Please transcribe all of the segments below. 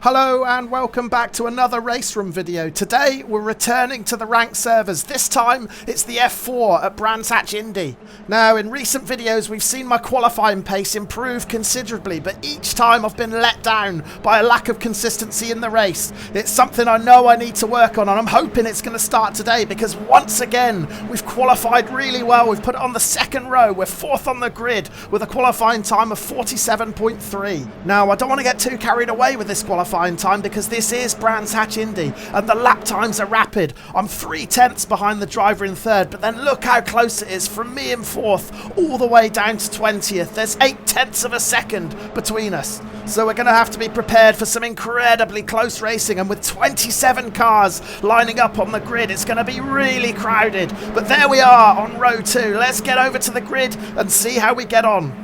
Hello and welcome back to another RaceRoom video. Today we're returning to the ranked servers. This time it's the F4 at Brands Hatch Indy. Now in recent videos we've seen my qualifying pace improve considerably, but each time I've been let down by a lack of consistency in the race. It's something I know I need to work on, and I'm hoping it's going to start today because once again we've qualified really well. We've put it on the second row. We're fourth on the grid with a qualifying time of 47.3. Now I don't want to get too carried away with this qualifying time because this is Brands Hatch Indy and the lap times are rapid. I'm 3/10 behind the driver in third, but then look how close it is from me in fourth all the way down to 20th. There's 0.8 of a second between us. So we're going to have to be prepared for some incredibly close racing, and with 27 cars lining up on the grid, it's going to be really crowded. But there we are on row 2. Let's get over to the grid and see how we get on.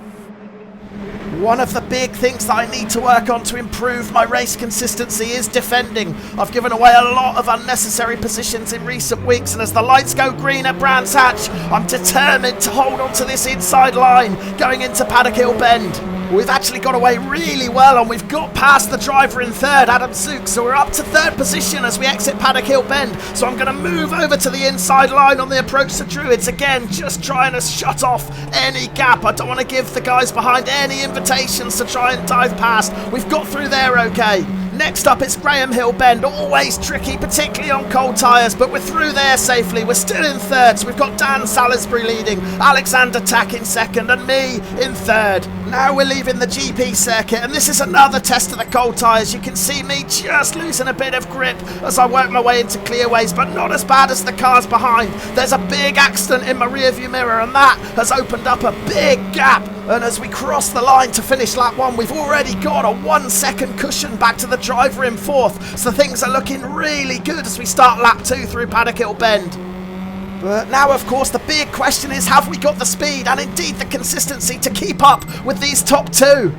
One of the big things that I need to work on to improve my race consistency is defending. I've given away a lot of unnecessary positions in recent weeks, and as the lights go green at Brands Hatch, I'm determined to hold on to this inside line going into Paddock Hill Bend. We've actually got away really well, and we've got past the driver in third, Adam Zook, so we're up to third position as we exit Paddock Hill Bend. So I'm going to move over to the inside line on the approach to Druids. Again, just trying to shut off any gap. I don't want to give the guys behind any invitations to try and dive past. We've got through there okay. Next up, it's Graham Hill Bend, always tricky, particularly on cold tyres, but we're through there safely. We're still in third, so we've got Dan Salisbury leading, Alexander Tack in second, and me in third. Now we're leaving the GP circuit, and this is another test of the cold tyres. You can see me just losing a bit of grip as I work my way into clearways, but not as bad as the cars behind. There's a big accident in my rearview mirror, and that has opened up a big gap. And as we cross the line to finish lap 1, we've already got a 1 second cushion back to the driver in fourth. So things are looking really good as we start lap 2 through Paddock Hill Bend. But now, of course, the big question is, have we got the speed and indeed the consistency to keep up with these top two?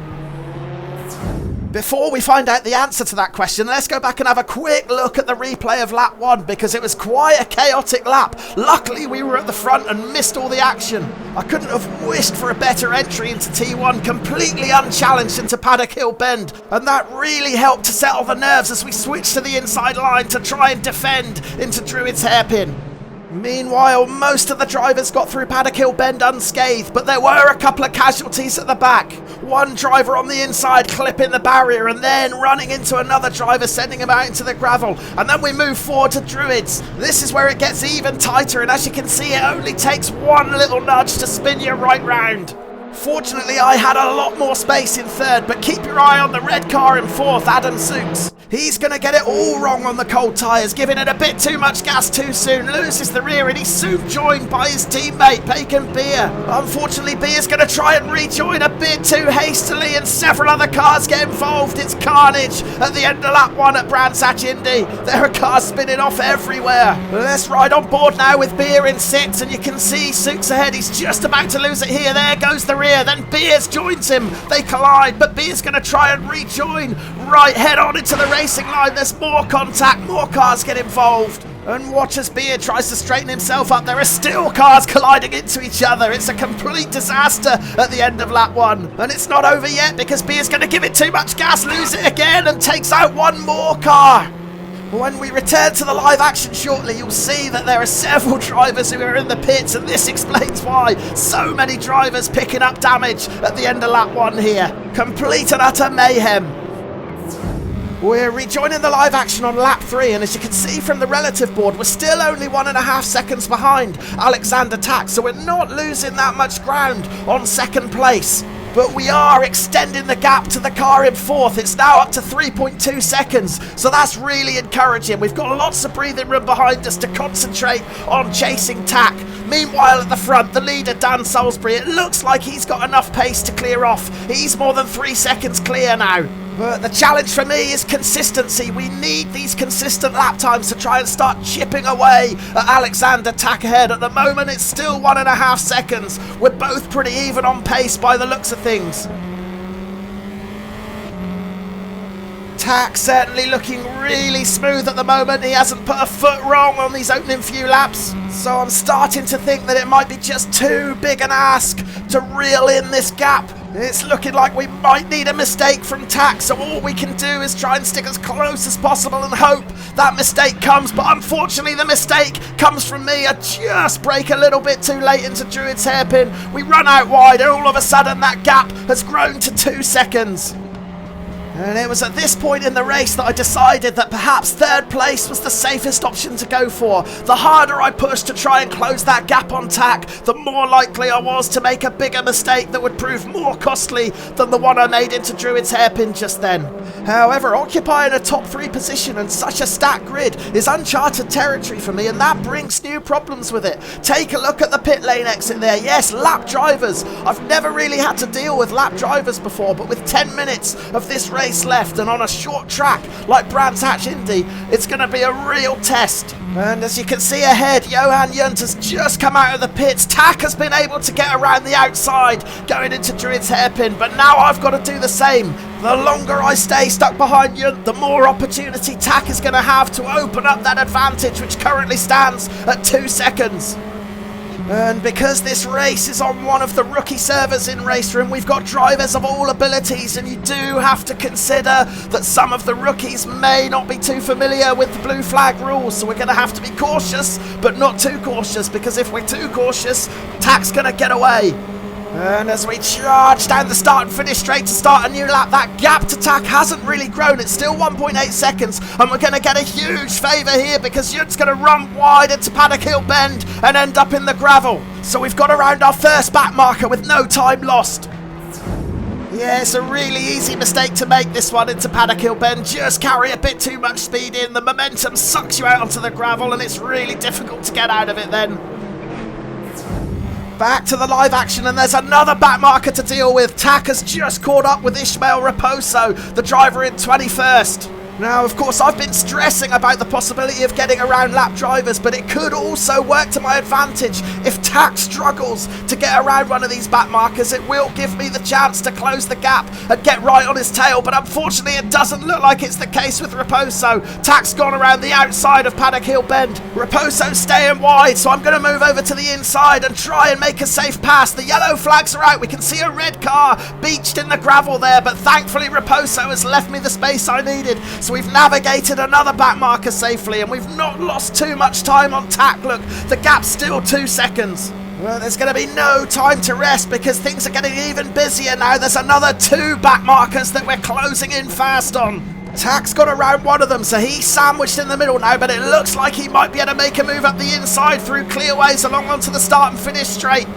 Before we find out the answer to that question, let's go back and have a quick look at the replay of lap 1 because it was quite a chaotic lap. Luckily, we were at the front and missed all the action. I couldn't have wished for a better entry into T1, completely unchallenged into Paddock Hill Bend, and that really helped to settle the nerves as we switched to the inside line to try and defend into Druid's hairpin. Meanwhile, most of the drivers got through Paddock Hill Bend unscathed, but there were a couple of casualties at the back. One driver on the inside clipping the barrier and then running into another driver, sending him out into the gravel. And then we move forward to Druids. This is where it gets even tighter, and as you can see, it only takes one little nudge to spin you right round. Fortunately, I had a lot more space in third, but keep your eye on the red car in fourth, Adam Zooks. He's going to get it all wrong on the cold tyres, giving it a bit too much gas too soon, loses the rear, and he's soon joined by his teammate, Bacon Beer. Unfortunately, Beer's going to try and rejoin a bit too hastily, and several other cars get involved. It's carnage at the end of lap 1 at Brands Hatch Indy. There are cars spinning off everywhere. Let's ride on board now with Beer in 6, and you can see Zooks ahead. He's just about to lose it here. There goes the rear, then Beers joins him. They collide, but Beer's going to try and rejoin. Right, head on into the racing line. There's more contact, more cars get involved. And watch as Beer tries to straighten himself up. There are still cars colliding into each other. It's a complete disaster at the end of lap 1. And it's not over yet because Beer's going to give it too much gas, lose it again, and takes out one more car. When we return to the live action shortly, you'll see that there are several drivers who are in the pits, and this explains why so many drivers picking up damage at the end of lap 1 here. Complete and utter mayhem. We're rejoining the live action on lap 3, and as you can see from the relative board, we're still only 1.5 seconds behind Alexander Tack, so we're not losing that much ground on second place. But we are extending the gap to the car in fourth. It's now up to 3.2 seconds, so that's really encouraging. We've got lots of breathing room behind us to concentrate on chasing Tack. Meanwhile, at the front, the leader, Dan Salisbury, it looks like he's got enough pace to clear off. He's more than 3 seconds clear now. But the challenge for me is consistency. We need these consistent lap times to try and start chipping away at Alexander Tack ahead. At the moment, it's still 1.5 seconds. We're both pretty even on pace by the looks of things. Tack certainly looking really smooth at the moment. He hasn't put a foot wrong on these opening few laps. So I'm starting to think that it might be just too big an ask to reel in this gap It's looking like we might need a mistake from Tack, so all we can do is try and stick as close as possible and hope that mistake comes, but unfortunately the mistake comes from me. I just brake a little bit too late into Druid's hairpin. We run out wide and all of a sudden that gap has grown to 2 seconds. And it was at this point in the race that I decided that perhaps third place was the safest option to go for. The harder I pushed to try and close that gap on Tack, the more likely I was to make a bigger mistake that would prove more costly than the one I made into Druid's hairpin just then. However, occupying a top 3 position and such a stacked grid is uncharted territory for me, and that brings new problems with it. Take a look at the pit lane exit there. Yes, lap drivers. I've never really had to deal with lap drivers before, but with 10 minutes of this race left and on a short track like Brands Hatch Indy, it's going to be a real test. And as you can see ahead, Johan Junt has just come out of the pits. Tack has been able to get around the outside going into Druid's hairpin, but now I've got to do the same. The longer I stay stuck behind Junt, the more opportunity Tack is going to have to open up that advantage, which currently stands at 2 seconds. And because this race is on one of the rookie servers in RaceRoom, we've got drivers of all abilities, and you do have to consider that some of the rookies may not be too familiar with the blue flag rules, so we're going to have to be cautious, but not too cautious, because if we're too cautious, Tack's going to get away. And as we charge down the start and finish straight to start a new lap, that gap to Tack hasn't really grown. It's still 1.8 seconds, and we're going to get a huge favour here because Junt's going to run wide into Paddock Hill Bend and end up in the gravel. So we've got around our first back marker with no time lost. Yeah, it's a really easy mistake to make this one into Paddock Hill Bend. Just carry a bit too much speed in, the momentum sucks you out onto the gravel, and it's really difficult to get out of it then. Back to the live action, and there's another back marker to deal with. Tack has just caught up with Ishmael Raposo, the driver in 21st. Now, of course, I've been stressing about the possibility of getting around lap drivers, but it could also work to my advantage. If Tack struggles to get around one of these back markers, it will give me the chance to close the gap and get right on his tail, but unfortunately it doesn't look like it's the case with Raposo. Tack's gone around the outside of Paddock Hill Bend. Raposo's staying wide, so I'm going to move over to the inside and try and make a safe pass. The yellow flags are out. We can see a red car beached in the gravel there, but thankfully Raposo has left me the space I needed. So we've navigated another back marker safely, and we've not lost too much time on Tack. Look, the gap's still 2 seconds. Well, there's going to be no time to rest because things are getting even busier now. There's another 2 back markers that we're closing in fast on. Tack's got around one of them, so he's sandwiched in the middle now, but it looks like he might be able to make a move up the inside through clearways along onto the start and finish straight.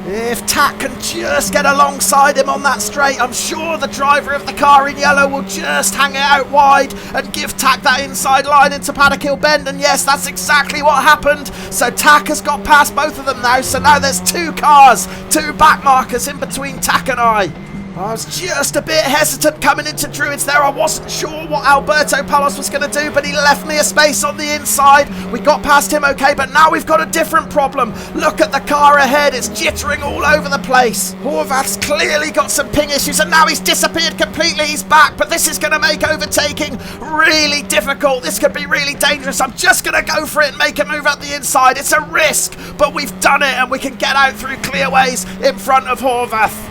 If Tack can just get alongside him on that straight, I'm sure the driver of the car in yellow will just hang it out wide and give Tack that inside line into Paddock Hill Bend, and yes, that's exactly what happened. So Tack has got past both of them now, so now there's 2 cars, 2 back markers in between Tack and I. I was just a bit hesitant coming into Druids there. I wasn't sure what Alberto Palos was going to do, but he left me a space on the inside. We got past him okay, but now we've got a different problem. Look at the car ahead. It's jittering all over the place. Horvath's clearly got some ping issues, and now he's disappeared completely. He's back, but this is going to make overtaking really difficult. This could be really dangerous. I'm just going to go for it and make a move up the inside. It's a risk, but we've done it, and we can get out through clearways in front of Horvath.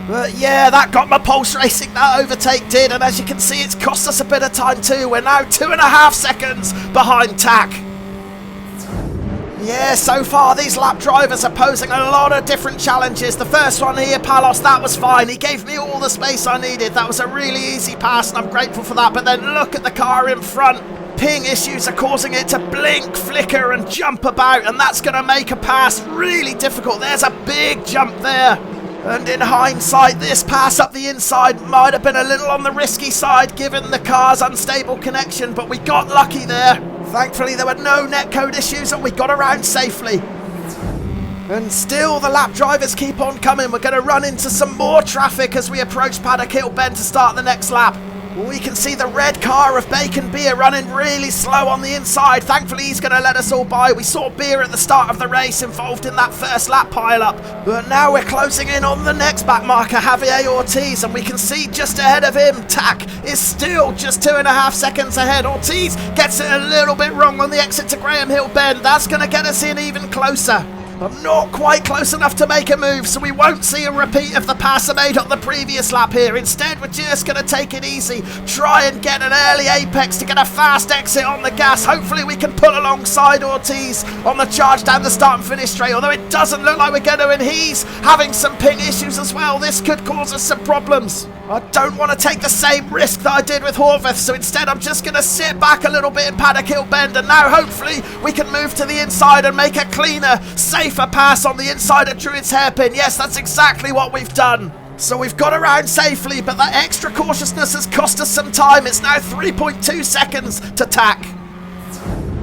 But yeah, that got my pulse racing, that overtake did, and as you can see, it's cost us a bit of time too. We're now 2.5 seconds behind Tack. Yeah, so far these lap drivers are posing a lot of different challenges. The first one here, Palos, that was fine. He gave me all the space I needed. That was a really easy pass, and I'm grateful for that. But then look at the car in front. Ping issues are causing it to blink, flicker, and jump about, and that's going to make a pass really difficult. There's a big jump there. And in hindsight, this pass up the inside might have been a little on the risky side given the car's unstable connection, but we got lucky there. Thankfully, there were no netcode issues and we got around safely. And still, the lap drivers keep on coming. We're going to run into some more traffic as we approach Paddock Hill Bend to start the next lap. We can see the red car of Bacon Beer running really slow on the inside. Thankfully, he's going to let us all by. We saw Beer at the start of the race involved in that first lap pile-up. But now we're closing in on the next back marker, Javier Ortiz, and we can see just ahead of him, Tack is still just 2.5 seconds ahead. Ortiz gets it a little bit wrong on the exit to Graham Hill Bend. That's going to get us in even closer. I'm not quite close enough to make a move, so we won't see a repeat of the pass I made on the previous lap here. Instead, we're just going to take it easy, try and get an early apex to get a fast exit on the gas. Hopefully we can pull alongside Ortiz on the charge down the start and finish straight, although it doesn't look like we're going to, and he's having some ping issues as well. This could cause us some problems. I don't want to take the same risk that I did with Horvath, so instead I'm just going to sit back a little bit in Paddock Hill Bend, and now hopefully we can move to the inside and make a cleaner, safer pass on the inside of Druid's hairpin. Yes, that's exactly what we've done. So we've got around safely, but that extra cautiousness has cost us some time. It's now 3.2 seconds to tack.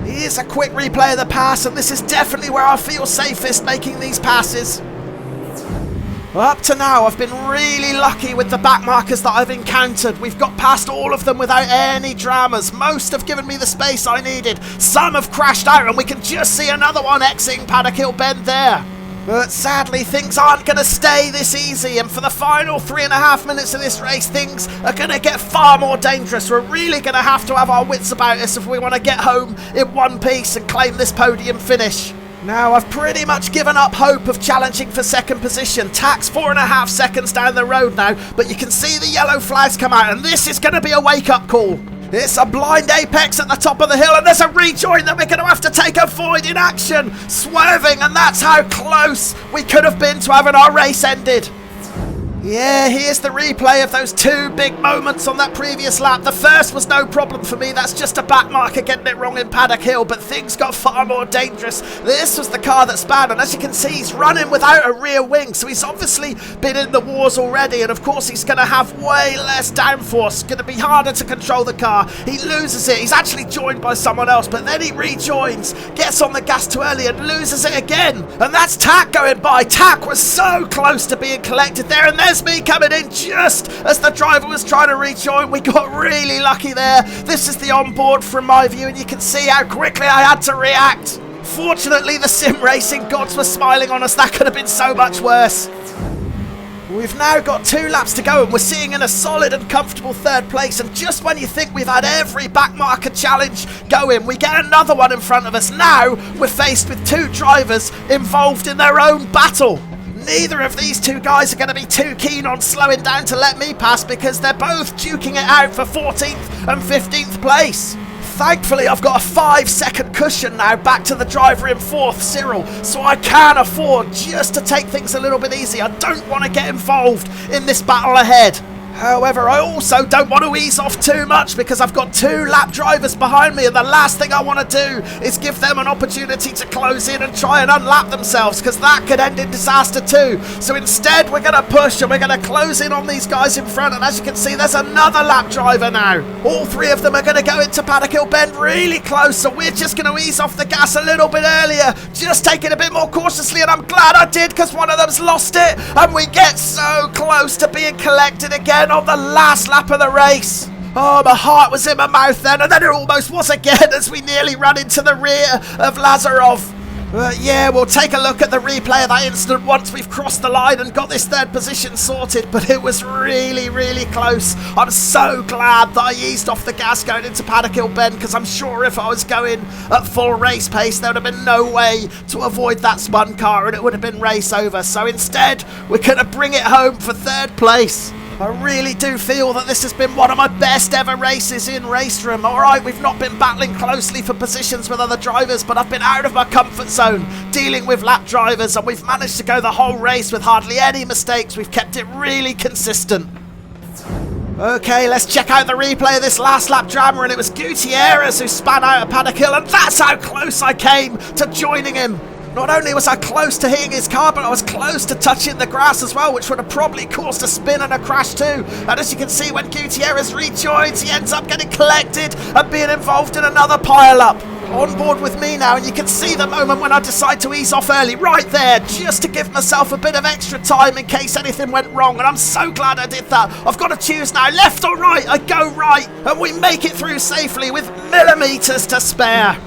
Here's a quick replay of the pass, and this is definitely where I feel safest making these passes. Up to now, I've been really lucky with the backmarkers that I've encountered. We've got past all of them without any dramas. Most have given me the space I needed. Some have crashed out, and we can just see another one exiting Paddock Hill Bend there. But sadly, things aren't going to stay this easy, and for the final 3.5 minutes of this race, things are going to get far more dangerous. We're really going to have to have our wits about us if we want to get home in one piece and claim this podium finish. Now, I've pretty much given up hope of challenging for second position. Tack's 4.5 seconds down the road now, but you can see the yellow flags come out, and this is going to be a wake-up call. It's a blind apex at the top of the hill, and there's a rejoin that we're going to have to take a void in action. Swerving, and that's how close we could have been to having our race ended. Yeah, here's the replay of those two big moments on that previous lap. The first was no problem for me. That's just a back marker getting it wrong in Paddock Hill, but things got far more dangerous. This was the car that spanned, and as you can see, he's running without a rear wing, so he's obviously been in the wars already, and of course he's going to have way less downforce. Going to be harder to control the car. He loses it. He's actually joined by someone else, but then he rejoins, gets on the gas too early and loses it again. And that's Tack going by. Tack was so close to being collected there, and there's me coming in just as the driver was trying to rejoin. We got really lucky there. This is the onboard from my view, and you can see how quickly I had to react. Fortunately, the sim racing gods were smiling on us. That could have been so much worse. We've now got 2 laps to go, and we're sitting in a solid and comfortable third place, and just when you think we've had every backmarker challenge going, we get another one in front of us. Now we're faced with 2 drivers involved in their own battle. Neither of these 2 guys are going to be too keen on slowing down to let me pass, because they're both duking it out for 14th and 15th place. Thankfully, I've got a 5-second cushion now back to the driver in 4th, Cyril, so I can afford just to take things a little bit easy. I don't want to get involved in this battle ahead. However, I also don't want to ease off too much, because I've got 2 lap drivers behind me, and the last thing I want to do is give them an opportunity to close in and try and unlap themselves, because that could end in disaster too. So instead, we're going to push and we're going to close in on these guys in front, and as you can see, there's another lap driver now. All 3 of them are going to go into Paddock Hill Bend really close, so we're just going to ease off the gas a little bit earlier, just take it a bit more cautiously, and I'm glad I did, because one of them's lost it, and we get so close to being collected again on the last lap of the race. Oh, my heart was in my mouth then, and then it almost was again as we nearly ran into the rear of Lazarov. Yeah, we'll take a look at the replay of that incident once we've crossed the line and got this third position sorted, but it was really, really close. I'm so glad that I eased off the gas going into Paddock Hill Bend, because I'm sure if I was going at full race pace, there would have been no way to avoid that spun car, and it would have been race over. So instead, we're going to bring it home for 3rd place. I really do feel that this has been one of my best ever races in RaceRoom. Alright, we've not been battling closely for positions with other drivers, but I've been out of my comfort zone dealing with lap drivers, and we've managed to go the whole race with hardly any mistakes. We've kept it really consistent. Okay, let's check out the replay of this last lap drama, and it was Gutierrez who span out of Paddock Hill, and that's how close I came to joining him. Not only was I close to hitting his car, but I was close to touching the grass as well, which would have probably caused a spin and a crash too. And as you can see, when Gutierrez rejoins, he ends up getting collected and being involved in another pile-up. On board with me now, and you can see the moment when I decide to ease off early, right there, just to give myself a bit of extra time in case anything went wrong, and I'm so glad I did that. I've got to choose now, left or right. I go right, and we make it through safely with millimetres to spare.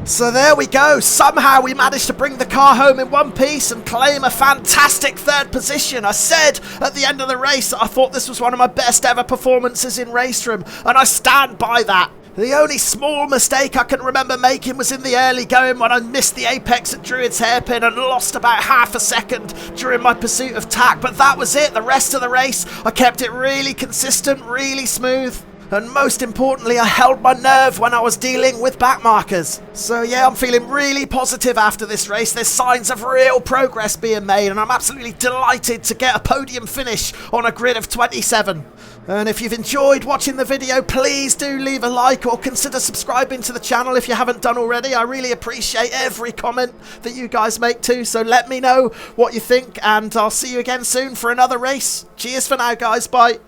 So there we go. Somehow we managed to bring the car home in one piece and claim a fantastic 3rd position. I said at the end of the race that I thought this was one of my best ever performances in RaceRoom, and I stand by that. The only small mistake I can remember making was in the early going when I missed the apex at Druid's hairpin and lost about half a second during my pursuit of tack, but that was it. The rest of the race, I kept it really consistent, really smooth. And most importantly, I held my nerve when I was dealing with backmarkers. So yeah, I'm feeling really positive after this race. There's signs of real progress being made, and I'm absolutely delighted to get a podium finish on a grid of 27. And if you've enjoyed watching the video, please do leave a like or consider subscribing to the channel if you haven't done already. I really appreciate every comment that you guys make too, so let me know what you think, and I'll see you again soon for another race. Cheers for now, guys. Bye.